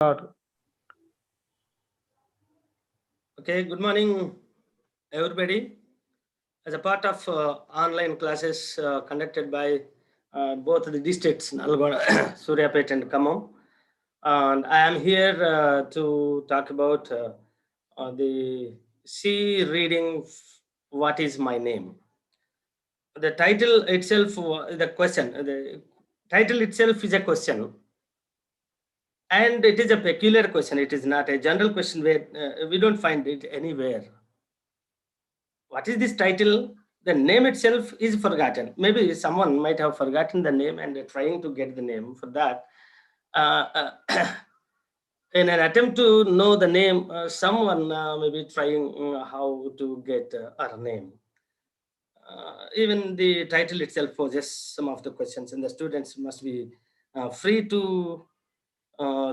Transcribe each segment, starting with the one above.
Start. Okay, good morning, everybody. As a part of online classes conducted by both the districts, Nalgonda, Suryapet and Khammam, and I am here to talk about the C reading, What is My Name? The title itself, the question, the title itself is a question, and it is a peculiar question. It is not a general question where we don't find it anywhere. What is this title? The name itself is forgotten. Maybe someone might have forgotten the name and they're trying to get the name for that. In an attempt to know the name, someone may be trying how to get our name. Even the title itself poses some of the questions, and the students must be free to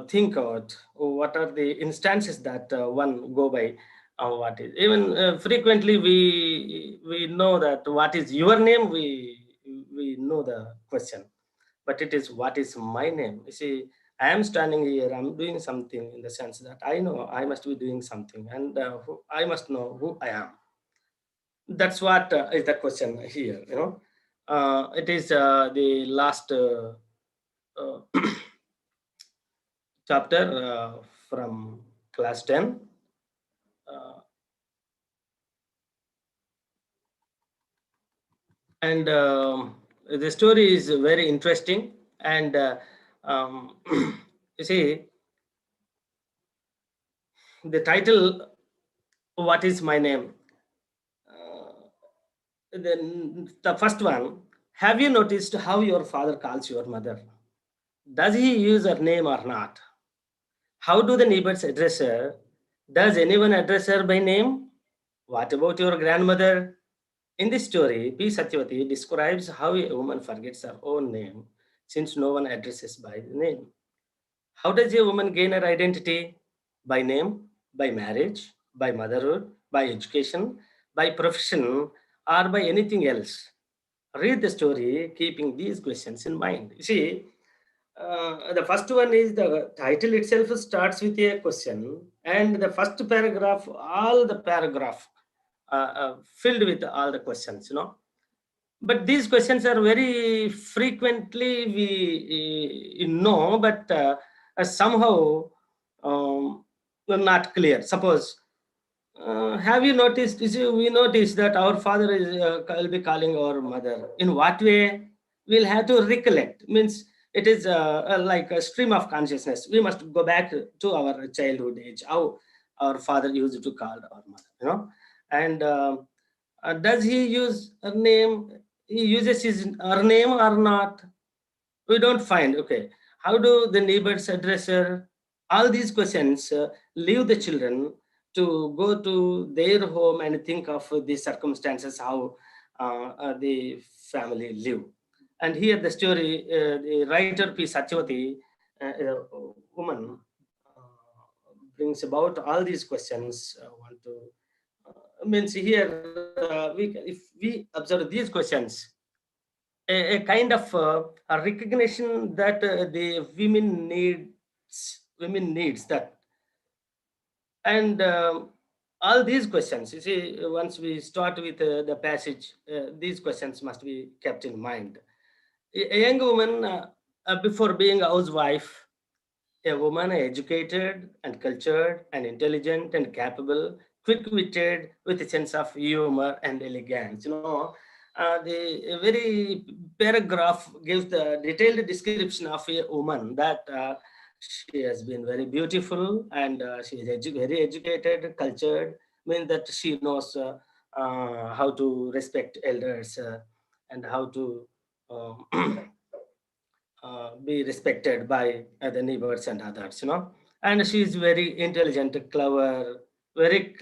think out what are the instances that one go by. What is even frequently we know that what is your name, we know the question, but it is what is my name. You see, I am standing here, I'm doing something, in the sense that I know I must be doing something, and I must know who I am. That's what is the question here, it is the last uh, chapter from class 10. uh, and the story is very interesting, and um, you see, the title, What is My Name? uh, then the first one, have you noticed how your father calls your mother? Does he use her name or not? How do the neighbors address her? Does anyone address her by name? What about your grandmother? In this story, P. Satyavati describes how a woman forgets her own name since no one addresses by the name. How does a woman gain her identity? By name, by marriage, by motherhood, by education, by profession, or by anything else? Read the story keeping these questions in mind. You see, the first one is the title itself starts with a question, and the first paragraph, all the paragraph filled with all the questions, but these questions are very frequently we know, but somehow not clear. Suppose, have you noticed? We notice that our father is will be calling our mother. In what way? We'll have to recollect. Means it is like a stream of consciousness. We must go back to our childhood age. How our father used to call our mother. And does he use her name? He uses her name or not? We don't find. Okay. How do the neighbors address her? All these questions leave the children to go to their home and think of the circumstances, how the family live. And here the story, the writer P. Satyavati, a woman, brings about all these questions. Want to means here if we observe these questions, a kind of a recognition that the women needs that, and all these questions, you see, once we start with the passage, these questions must be kept in mind. A young woman, before being a housewife, a woman educated and cultured and intelligent and capable, quick-witted, with a sense of humor and elegance. The very paragraph gives the detailed description of a woman that she has been very beautiful, and she is very educated, cultured, means that she knows how to respect elders, and how to um, be respected by the neighbors and others. And she is very intelligent, clever, very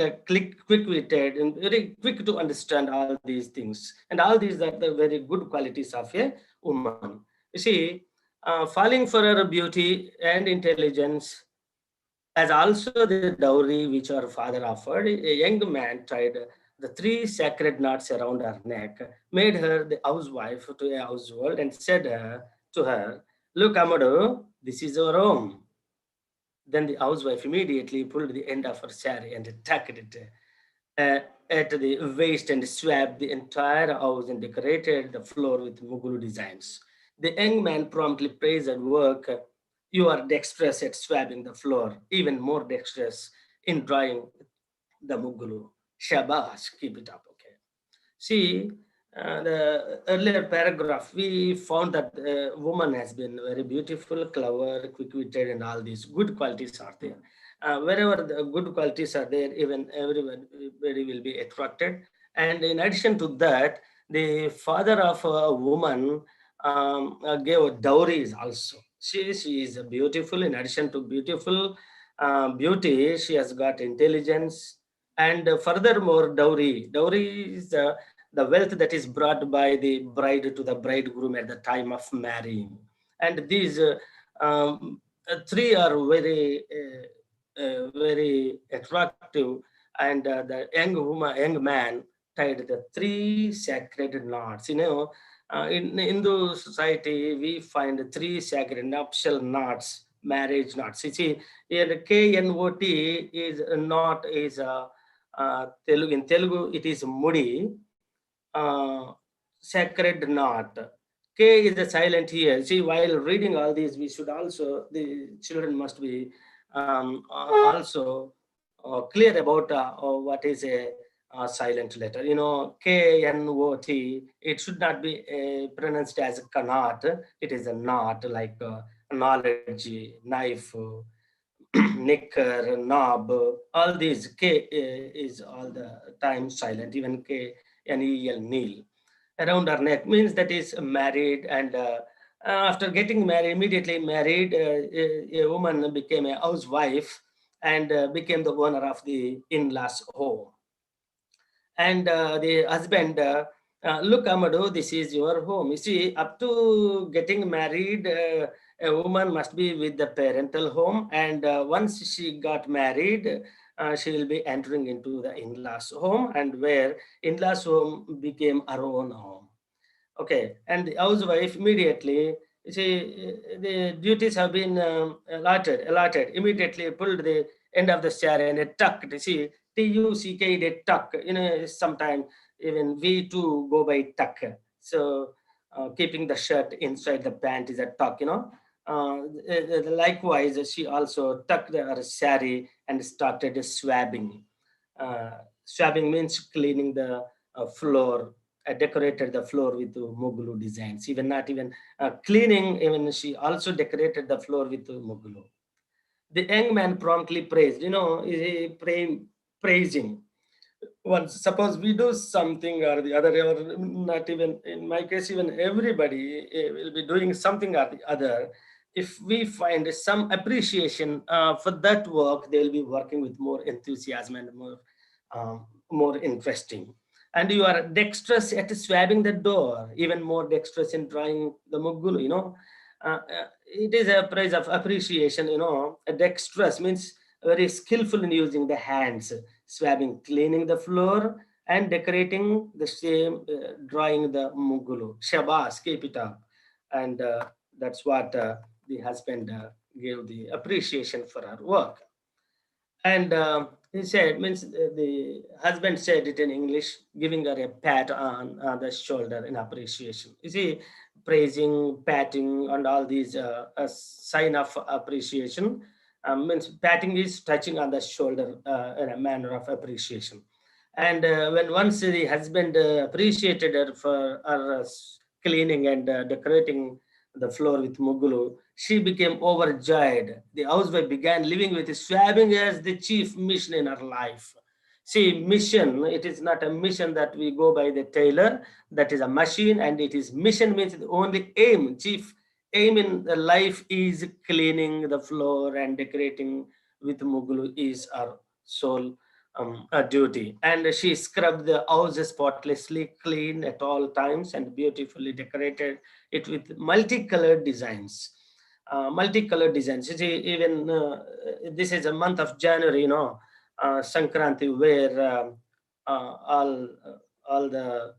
quick-witted, and very quick to understand all these things. And all these are the very good qualities of a woman. You see, falling for her beauty and intelligence as also the dowry which her father offered, a young man tied the three sacred knots around her neck, made her the housewife to a household, and said to her, "Look, Amadu, this is our home. Then the housewife immediately pulled the end of her sari and tucked it uh, at the waist and swept the entire house and decorated the floor with Mughal designs. The young man promptly praised her work. You are dexterous at swabbing the floor, even more dexterous in drawing the Mughal. Shabash, keep it up, okay. See, the earlier paragraph, we found that the woman has been very beautiful, clever, quick-witted, and all these good qualities are there. Wherever the good qualities are there, even everybody will be attracted. And in addition to that, the father of a woman gave dowries also. She is beautiful. In addition to beautiful beauty, she has got intelligence, and furthermore, dowry is the wealth that is brought by the bride to the bridegroom at the time of marrying. And these three are very attractive. And the young man tied the three sacred knots. In Hindu society, we find three sacred nuptial knots, marriage knots. You see, here KNOT is not is Telugu. In Telugu, it is Mudi, uh, sacred knot. K is the silent here. See, while reading all these, we should also, the children must be also clear about what is a silent letter. KNOT, it should not be pronounced as knot. It is a knot, like knowledge, knife, knicker, knob, all these. K is all the time silent, even K, NEL, kneel. Around her neck means that is married, and after getting married, immediately married, a woman became a housewife and became the owner of the in-laws home. And the husband, look, Amadu, this is your home. You see, up to getting married, a woman must be with the parental home, and once she got married, she will be entering into the in-laws home, and where in-laws home became her own home. Okay, and the housewife immediately, you see, the duties have been allotted, immediately pulled the end of the chair and it tucked. You see, TUCK, they tuck. Sometimes even we too go by tuck. So, keeping the shirt inside the pant is a tuck. Likewise, she also tucked her sari and started swabbing. Uh, Swabbing means cleaning the floor. Decorated the floor with Mughal designs. Even not even cleaning, even she also decorated the floor with Mughal. The young man promptly praised. He praising. Once suppose we do something or the other, or not even in my case, even everybody will be doing something or the other. If we find some appreciation for that work, they will be working with more enthusiasm and more interesting. And you are dexterous at swabbing the door, even more dexterous in drawing the muggulu. It is a prize of appreciation. Dexterous means very skillful in using the hands, swabbing, cleaning the floor, and decorating the same, drawing the muggulu. Shabas, keep it up. And that's what the husband gave the appreciation for her work. And he said, means the husband said it in English, giving her a pat on the shoulder in appreciation. You see, praising, patting, and all these a sign of appreciation. Means patting is touching on the shoulder in a manner of appreciation. And when once the husband appreciated her for her cleaning and decorating the floor with mugulu, she became overjoyed. The housewife began living with swabbing as the chief mission in her life. See, mission, it is not a mission that we go by the tailor, that is a machine, and it is mission means the only aim, chief aim in the life is cleaning the floor and decorating with mugulu is our sole duty. And she scrubbed the house spotlessly clean at all times and beautifully decorated it with multicolored designs. Multicolored designs. You see, even this is a month of January, Sankranti, where all the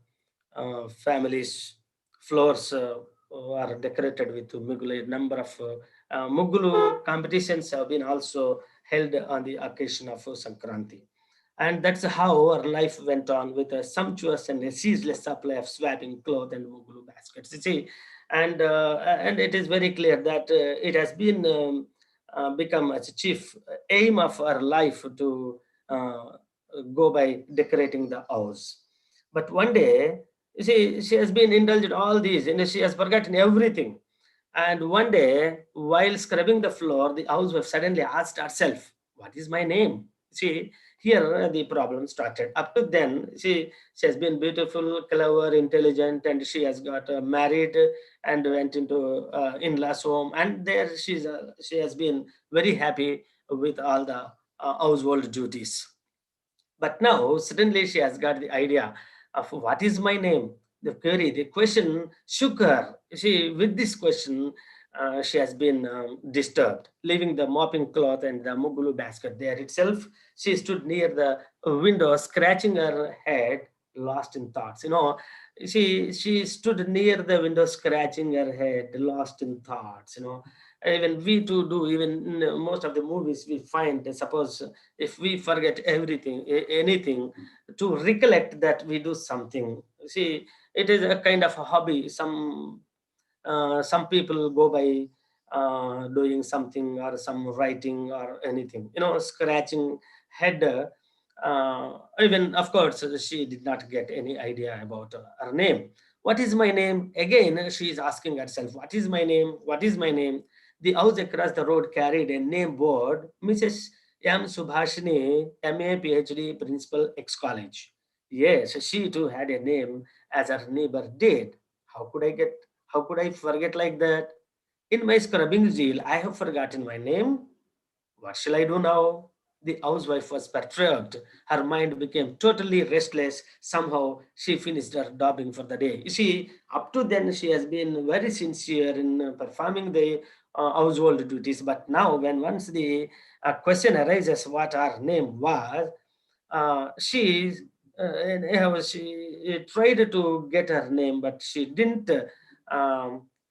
families' floors are decorated with Mughalai number of Muggulu competitions have been also held on the occasion of Sankranti. And that's how our life went on with a sumptuous and a ceaseless supply of swapping cloth and Mughal baskets. You see, and it is very clear that it has been become as a chief aim of our life to uh, go by decorating the house. But one day, you see, she has been indulged all these, and she has forgotten everything. And one day, while scrubbing the floor, the housewife suddenly asked herself, "What is my name?" See, here the problem started. Up to then, she has been beautiful, clever, intelligent, and she has got married and went into in-laws home, and there she has been very happy with all the household duties. But now suddenly she has got the idea of what is my name. The query, the question shook her. She, with this question, she has been disturbed. Leaving the mopping cloth and the mugulu basket there itself, she stood near the window, scratching her head, lost in thoughts. She stood near the window, scratching her head, lost in thoughts. Even we too do. Even in most of the movies, we find, suppose if we forget everything, anything, to recollect that we do something. See, it is a kind of a hobby. Some people go by doing something or some writing or anything, scratching head. Even, of course, she did not get any idea about her name. What is my name? Again, she is asking herself, what is my name? What is my name? The house across the road carried a name board, Mrs. M. Subhashini, MA, PhD, Principal, X College. Yes, she too had a name as her neighbor did. How could I get how could I forget like that? In my scrubbing zeal, I have forgotten my name. What shall I do now? The housewife was perturbed. Her mind became totally restless. Somehow, she finished her daubing for the day. You see, up to then, she has been very sincere in performing the household duties. But now, when once the question arises what her name was, she anyhow she tried to get her name, but she didn't.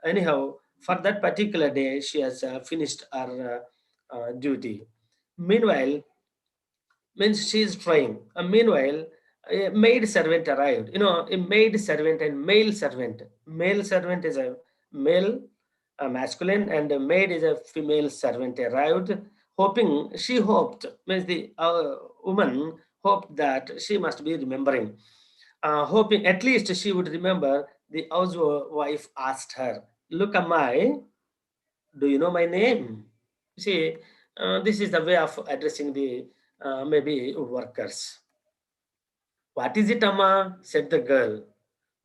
Anyhow, for that particular day, she has finished her duty. Meanwhile, means she is trying. Meanwhile, a maid servant arrived. A maid servant and male servant. Male servant is a male, a masculine, and a maid is a female servant arrived, she hoped, means the woman hoped that she must be remembering. Hoping at least she would remember, the housewife asked her, "Look, am I? Do you know my name?" See, this is the way of addressing the maybe workers. "What is it, Amma?" said the girl.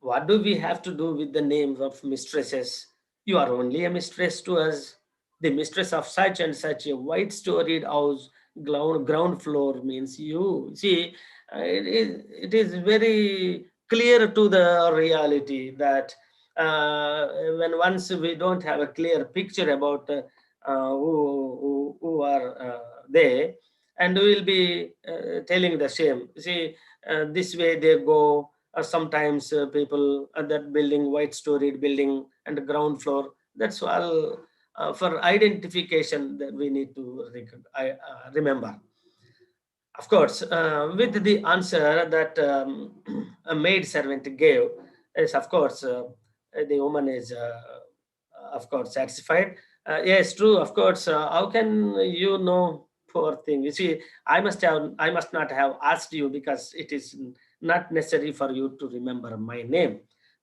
"What do we have to do with the names of mistresses? You are only a mistress to us. The mistress of such and such a white storied house, ground floor means you." See, it is very clear to the reality that when once we don't have a clear picture about who are they, and we will be telling the same. See, this way they go. Sometimes people at that building, white storied building, and the ground floor. That's all for identification that we need to remember. Of course, with the answer that a maid servant gave, is of course the woman is of course satisfied. Yes, true. Of course, how can you know? Poor thing. You see, I must not have asked you because it is not necessary for you to remember my name,"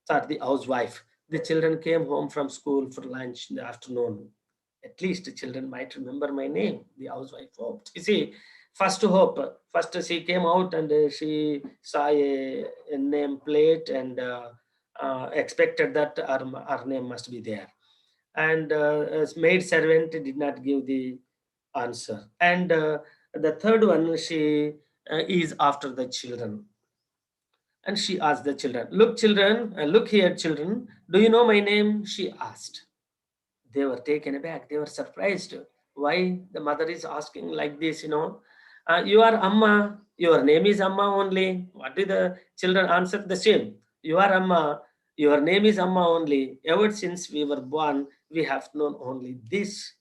thought the housewife. The children came home from school for lunch in the afternoon. At least the children might remember my name, the housewife hoped. You see, first hope. First, she came out and she saw a name plate and expected that her name must be there. And as maid servant did not give the answer. And the third one, she is after the children. And she asked the children, "Look, children, look here, children. Do you know my name?" She asked. They were taken aback. They were surprised. Why the mother is asking like this? You are Amma. Your name is Amma only. What did the children answer? The same. You are Amma. Your name is Amma only. Ever since we were born, we have known only this.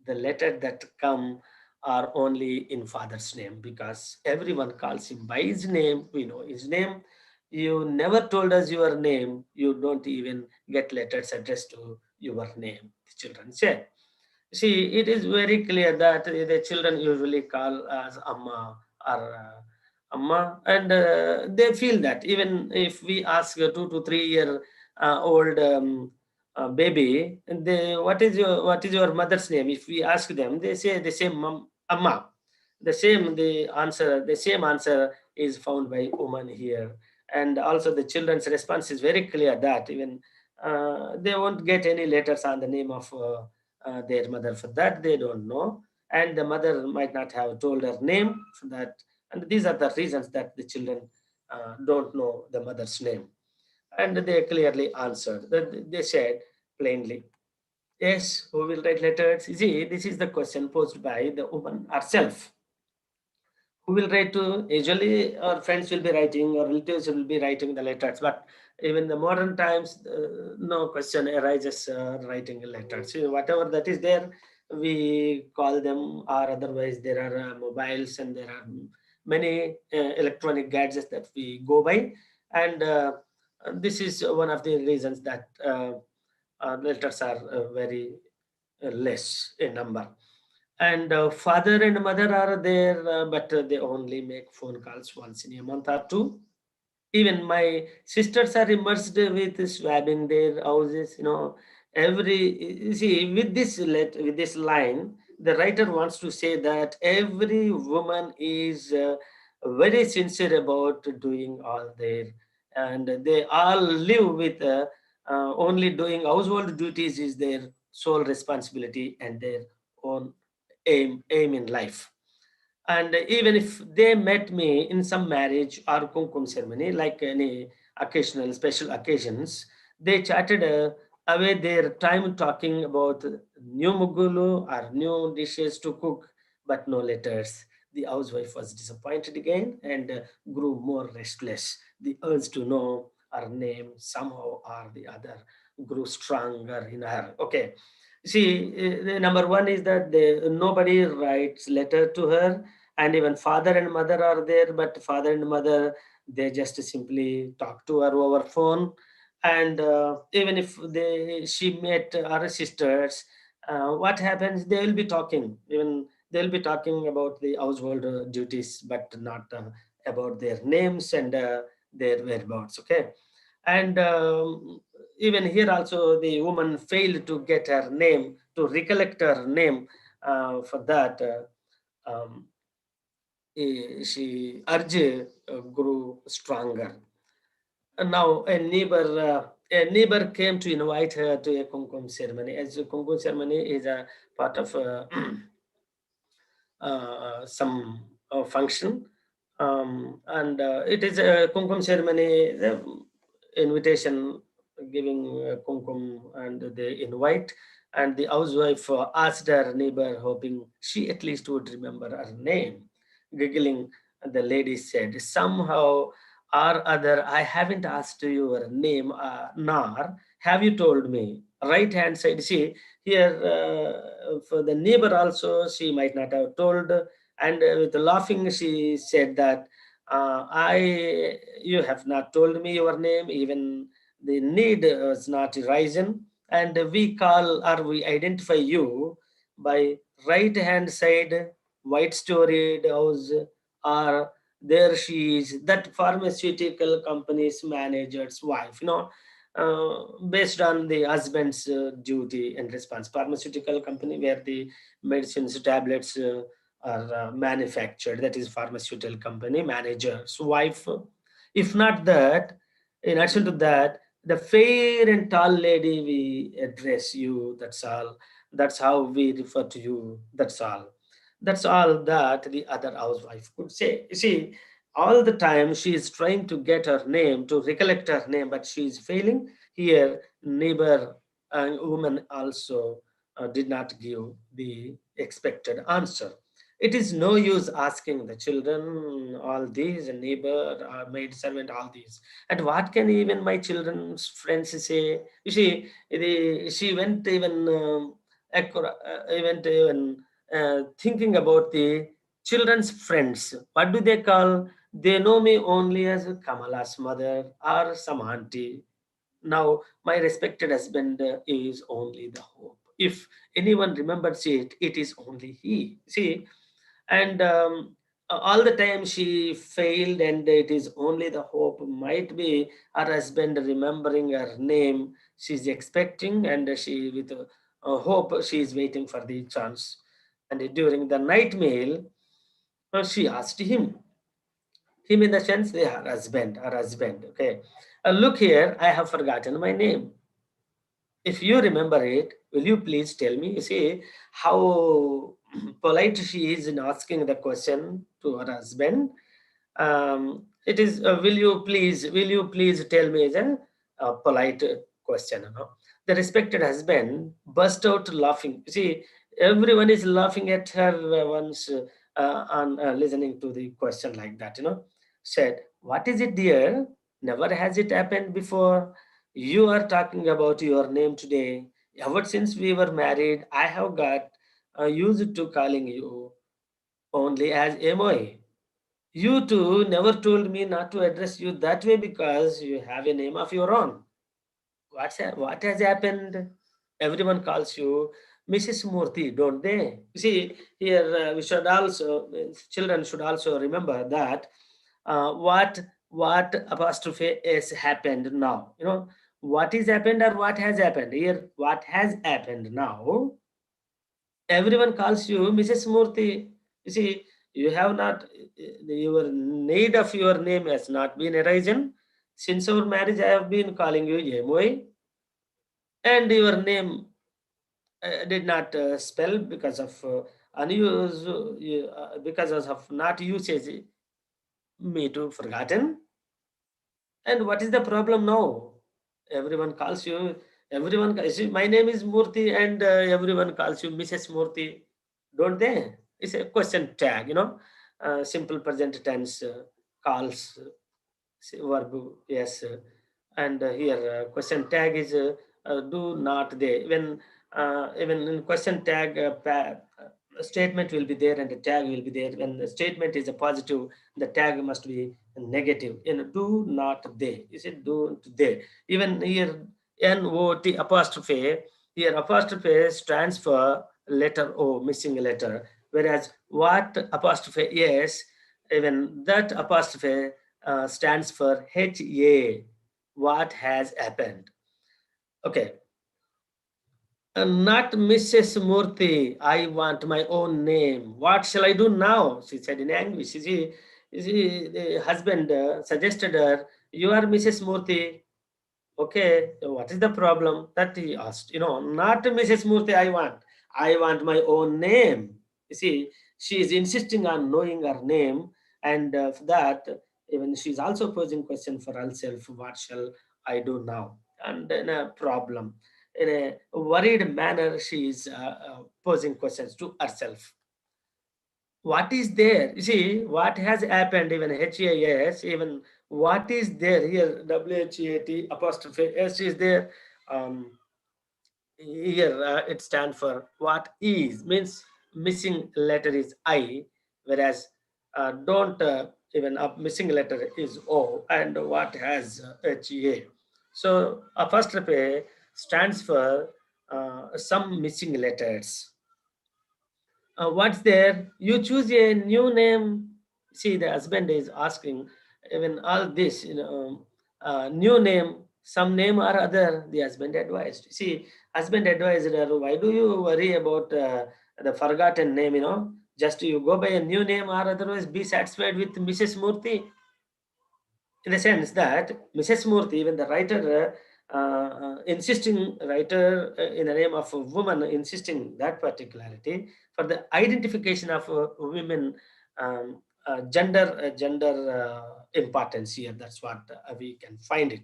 the letter that come are only in father's name, because everyone calls him by his name. We know his name. You never told us your name. You don't even get letters addressed to your name, the children said. See, it is very clear that the children usually call as Amma or Amma, and they feel that even if we ask a 2 to 3 year old baby, they what is your mother's name? If we ask them, they say the same Amma. The same answer is found by woman here, and also the children's response is very clear that even they won't get any letters on the name of their mother. For that they don't know, and the mother might not have told her name for that, and these are the reasons that the children don't know the mother's name. And they clearly answered that they said plainly, yes, who will write letters? You see, this is the question posed by the woman herself. Who will write to? Usually our friends will be writing or relatives will be writing the letters, but even the modern times, no question arises writing letters. So whatever that is there, we call them, or otherwise there are mobiles, and there are many electronic gadgets that we go by, and this is one of the reasons that letters are very less in number. And father and mother are there, but they only make phone calls once in a month or two. Even my sisters are immersed with swabbing their houses. You see, with this line, the writer wants to say that every woman is very sincere about doing all their, and they all live with only doing household duties is their sole responsibility and their own aim in life. And even if they met me in some marriage or kumkum ceremony, like any occasional special occasions, they chatted away their time talking about new mugulu or new dishes to cook, but no letters. The housewife was disappointed again and grew more restless. The urge to know her name somehow or the other grew stronger in her. Okay. See, the number one is that nobody writes letter to her, and even father and mother are there, but father and mother, they just simply talk to her over phone. And even if she met her sisters, what happens, they will be talking, even they'll be talking about the household duties, but not about their names and their whereabouts. Okay. And even here also the woman failed to get her name, to recollect her name. For that she urge grew stronger. And now a neighbor came to invite her to a kumkum ceremony. As a kumkum ceremony is a part of some function, and it is a kumkum ceremony, the invitation, giving kumkum, and they invite. And the housewife asked her neighbor, hoping she at least would remember her name. Giggling, the lady said, somehow or other, I haven't asked your name, nor have you told me. Right hand side, see, here for the neighbor also, she might not have told. And with laughing, she said that, you have not told me your name, even the need was not risen. And we call or we identify you by right hand side, white storied house, or there she is, that pharmaceutical company's manager's wife. Based on the husband's duty and response. Pharmaceutical company where the medicines, tablets are manufactured, that is pharmaceutical company manager's wife. If not that, in addition to that, the fair and tall lady we address you, that's all. That's how we refer to you, that's all. That's all that the other housewife could say. You see, all the time she is trying to get her name, to recollect her name, but she is failing. Here neighbor and woman also did not give the expected answer. It is no use asking the children all these, and neighbor, maid servant, all these. And what can even my children's friends say? You see, she went even even thinking about the children's friends. What do they call? They know me only as Kamala's mother or some auntie. Now, my respected husband is only the hope. If anyone remembers it, it is only he. See, and all the time she failed, and it is only the hope. Might be her husband remembering her name. She's expecting, and she with hope she is waiting for the chance. And during the night meal, she asked him in the sense, her husband. Okay, look here, I have forgotten my name. If you remember it, will you please tell me? You see how polite she is in asking the question to her husband. It is, will you please tell me, is a polite question. The respected husband burst out laughing. You see, everyone is laughing at her once on listening to the question like that. Said, "What is it, dear? Never has it happened before. You are talking about your name today. Ever since we were married, I have got used to calling you only as Emoy. You too never told me not to address you that way because you have a name of your own. What has happened? Everyone calls you Mrs. Murthy, don't they? You see, here we should also, children should also remember that what apostrophe is happened now. What is happened or what has happened here? What has happened now? Everyone calls you Mrs. Murthy. You see, you have not, your need of your name has not been arisen. Since our marriage, I have been calling you Yemoy, and your name did not spell because of unused, because of not usage, me too forgotten. And what is the problem now? Everyone calls you, see, my name is Murthy, and everyone calls you Mrs. Murthy, don't they? It's a question tag, simple present tense calls, verb, yes. And here, question tag is do not they. When even in question tag, statement will be there and the tag will be there. When the statement is a positive, the tag must be negative. Do not they. Is it do they? Even here, not apostrophe. Here apostrophe stands for letter O, missing letter. Whereas what apostrophe is, even that apostrophe stands for HA, what has happened. Okay, not Mrs. Murthy, I want my own name. What shall I do now? She said in anguish. The husband suggested her, you are Mrs. Murthy. Okay, so what is the problem? That he asked. Not Mrs. Murthy, I want. I want my own name. You see, she is insisting on knowing her name, and for that, even she's also posing question for herself. What shall I do now? And in a problem, in a worried manner, she is posing questions to herself. What is there? You see, what has happened, even HAS, even what is there here, WHEAT apostrophe S is there. Um, Here it stands for what is, means missing letter is I, whereas don't even a missing letter is O, and what has HA. So apostrophe stands for some missing letters. What's there? You choose a new name. See, the husband is asking, even all this, new name, some name or other, the husband advised. See, husband advised her, why do you worry about the forgotten name, Just you go by a new name, or otherwise be satisfied with Mrs. Murthy, in the sense that Mrs. Murthy, even the writer, insisting writer in the name of a woman, insisting that particularity for the identification of women, gender importance here. That's what we can find it.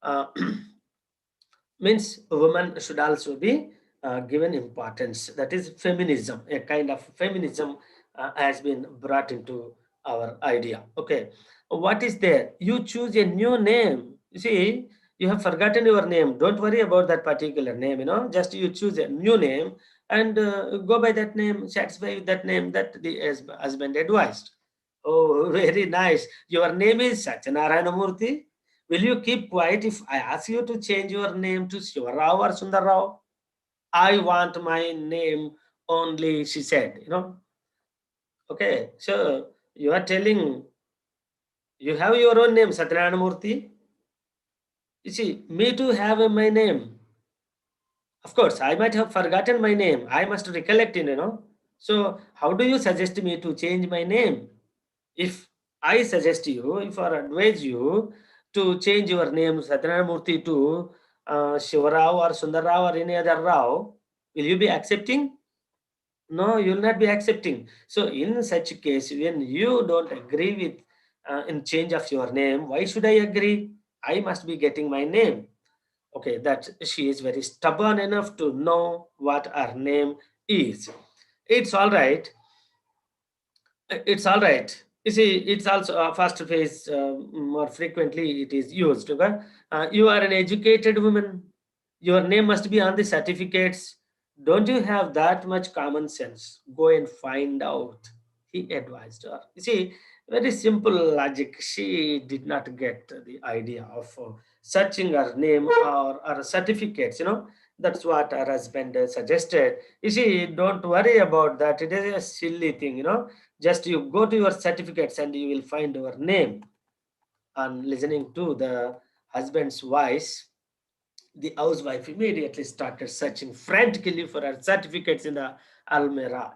Uh, Means woman should also be given importance. That is feminism. A kind of feminism has been brought into our idea. Okay, what is there? You choose a new name. You see, You have forgotten your name. Don't worry about that particular name. Just you choose a new name and go by that name. Satisfy with that name that the husband advised. Oh, very nice. Your name is Satyanarayana Murthy. Will you keep quiet if I ask you to change your name to Shivarao or Sundarrao? I want my name only, she said. Okay, so you are telling you have your own name, Satyanarayana Murthy. You see, me too have my name. Of course, I might have forgotten my name. I must recollect it. So, how do you suggest me to change my name? If I suggest you, if I advise you to change your name Satyanarayana Murthy to Shivarao or Sundarrao or any other Rao, will you be accepting? No, you will not be accepting. So, in such a case, when you don't agree with in change of your name, why should I agree? I must be getting my name. Okay, that she is very stubborn enough to know what her name is. It's all right. It's all right. You see, it's also a first phase, more frequently it is used. Okay? You are an educated woman. Your name must be on the certificates. Don't you have that much common sense? Go and find out. He advised her. You see, very simple logic. She did not get the idea of searching her name or her certificates. That's what her husband suggested. You see, don't worry about that. It is a silly thing. Just you go to your certificates and you will find your name. On listening to the husband's voice, the housewife immediately started searching frantically for her certificates in the almirah.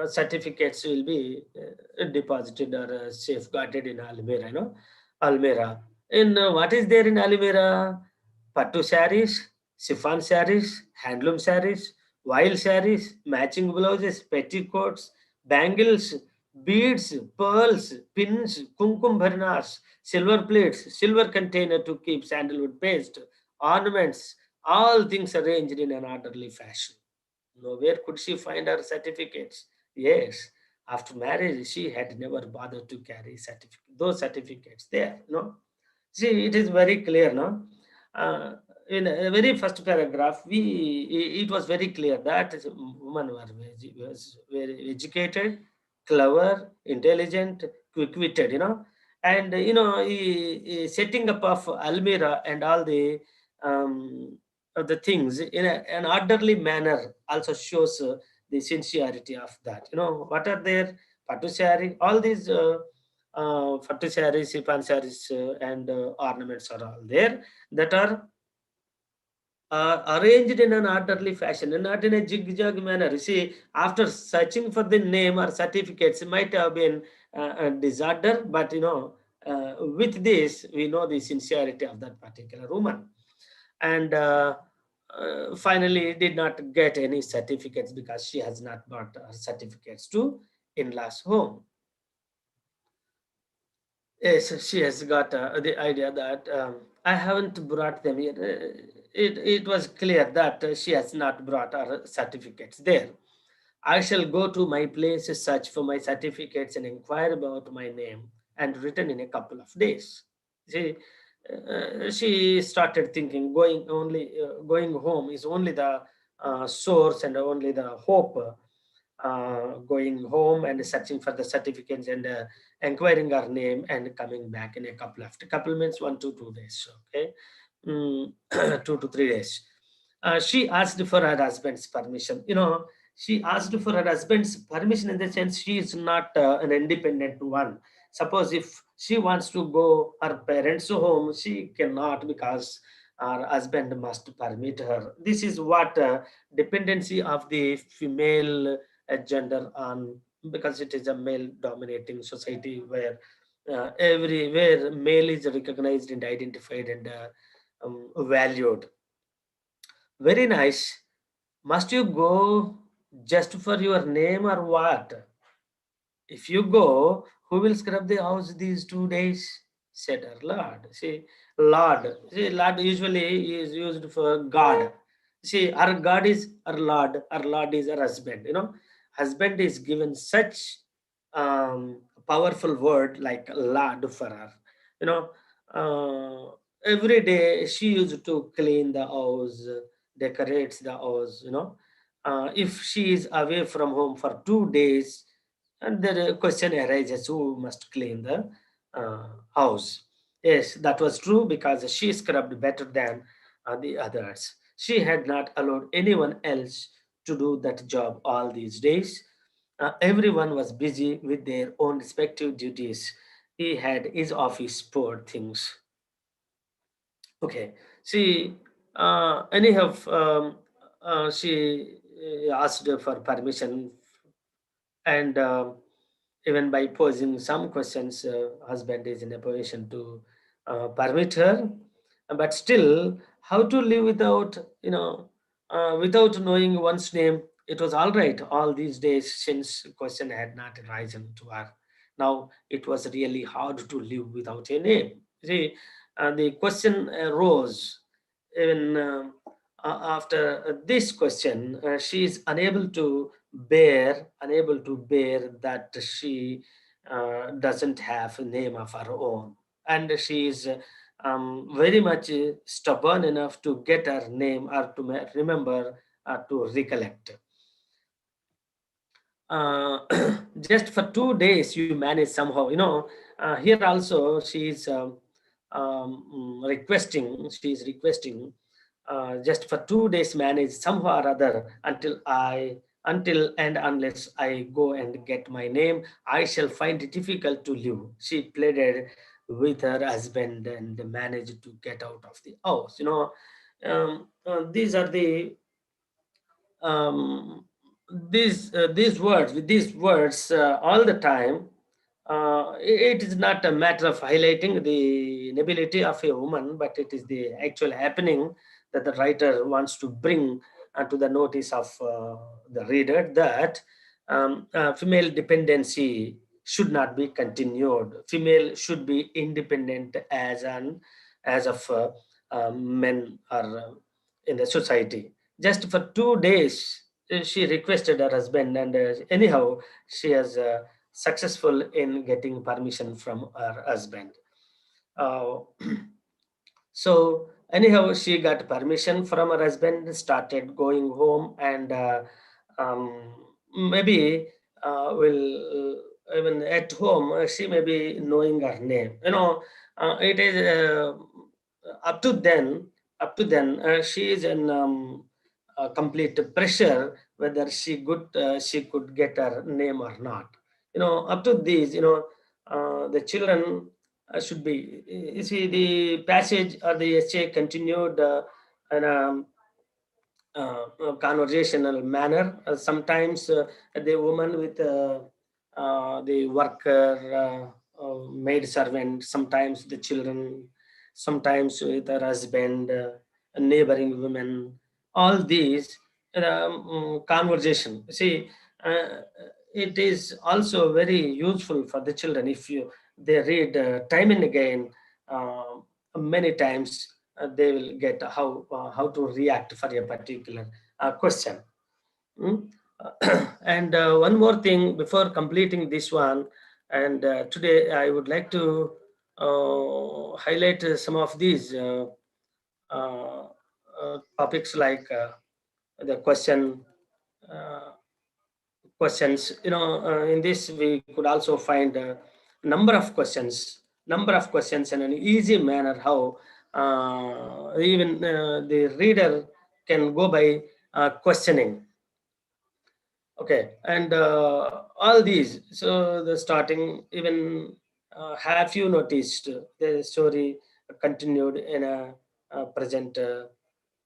Certificates will be deposited or safeguarded in almirah. In what is there in almirah? Pattu saris, chiffon saris, handloom saris, wild saris, matching blouses, petticoats, bangles, beads, pearls, pins, kumkum bharnas, silver plates, silver container to keep sandalwood paste, ornaments, all things arranged in an orderly fashion. Nowhere could she find her certificates. Yes, after marriage, she had never bothered to carry those certificates there. See, it is very clear, no? Uh, in a very first paragraph, it was very clear that women was very educated, clever, intelligent, quick-witted. And setting up of Almira and all of the things in an orderly manner also shows the sincerity of that. What are there? Patu sari, all these. Fattu saris, sipan saris, and ornaments are all there that are arranged in an orderly fashion and not in a jig-jag manner. You see, after searching for the name or certificates, it might have been a disorder, but with this, we know the sincerity of that particular woman. And finally, did not get any certificates because she has not brought her certificates to in-laws home. Yes, she has got the idea that I haven't brought them yet. It was clear that she has not brought her certificates there. I shall go to my place, search for my certificates, and inquire about my name and return in a couple of days. She started thinking going home is only the source and only the hope. Going home and searching for the certificates and inquiring her name and coming back in a couple means 1 to 2 days. Okay, 2 to 3 days. She asked for her husband's permission. She asked for her husband's permission in the sense she is not an independent one. Suppose if she wants to go her parents' home, she cannot because her husband must permit her. This is what dependency of the female gender on, because it is a male dominating society where everywhere male is recognized and identified and valued. Very nice. Must you go just for your name or what? If you go, who will scrub the house these 2 days? Said our Lord. See, Lord. See, Lord usually is used for God. See, our God is our Lord. Our Lord is our husband. Husband is given such powerful word like Lord for her. You know, every day she used to clean the house, decorates the house, if she is away from home for 2 days, and the question arises, who must clean the house? Yes, that was true because she scrubbed better than the others. She had not allowed anyone else to do that job all these days. Everyone was busy with their own respective duties. He had his office, poor things. Okay. She, anyhow, she asked for permission, and even by posing some questions, husband is in a position to permit her. But still, how to live without, without knowing one's name? It was all right all these days since question had not arisen to her. Now it was really hard to live without a name. See, the question arose even after this question. She is unable to bear that she doesn't have a name of her own, and she is very much stubborn enough to get her name or to remember or to recollect. uh, just for 2 days you manage somehow, here also she is requesting, just for 2 days manage somehow or other, until and unless I go and get my name, I shall find it difficult to live. She pleaded with her husband and managed to get out of the house. These are the um, these words, with these words all the time. It is not a matter of highlighting the inability of a woman, but it is the actual happening that the writer wants to bring to the notice of the reader, that female dependency should not be continued. Female should be independent as of men are in the society. Just for 2 days, she requested her husband, and anyhow, she is successful in getting permission from her husband. Uh, so anyhow, she got permission from her husband, started going home, and maybe will even at home she may be knowing her name. It is up to then. She is in complete pressure whether she could get her name or not. Up to these, the children should be. You see, the passage or the essay continued in a conversational manner. Sometimes the woman with the worker, maid servant, sometimes the children, sometimes with her husband, neighboring women, all these conversation. See, uh, it is also very useful for the children if they read time and again, uh, many times, they will get how to react for a particular question. Mm. And one more thing before completing this one, and today I would like to highlight some of these uh, topics, like the uh, questions. In this we could also find number of questions in an easy manner, how even the reader can go by questioning. Okay, and all these. So the starting, even have you noticed the story continued in a, present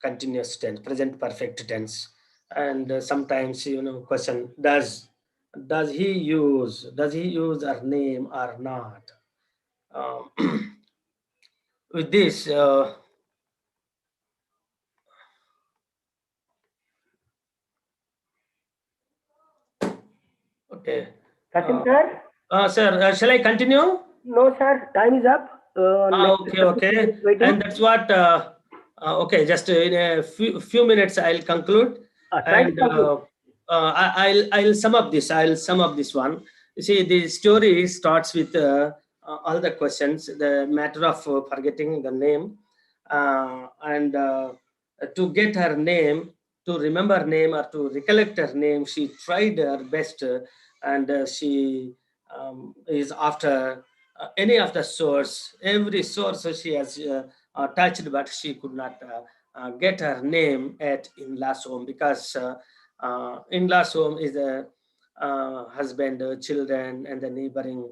continuous tense, present perfect tense, and sometimes question, does he use her name or not? Um, with this, okay, Sachin uh, sir? sir, shall I continue? No, sir. Time is up. Next Okay, participant okay. is waiting. And that's what, okay, just in a few minutes, I'll conclude. Try to And conclude. I'll sum up this. I'll sum up this one. You see, the story starts with all the questions. The matter of forgetting the name, and to get her name, to remember name or to recollect her name, she tried her best, and she is after any of the source, every source she has touched, but she could not get her name at in-laws home, because in-laws home is the husband, children, and the neighboring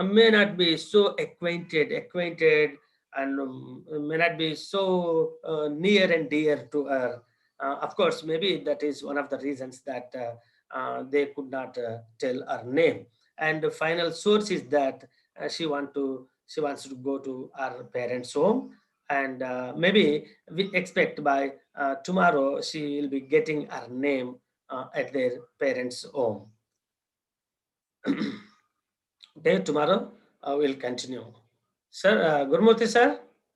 may not be so acquainted, and may not be so near and dear to her. Of course, maybe that is one of the reasons that they could not tell her name. And the final source is that she wants to go to her parents' home, and maybe we expect by tomorrow she will be getting her name at their parents' home. Okay, tomorrow we'll continue. Sir, Gurmurthy sir.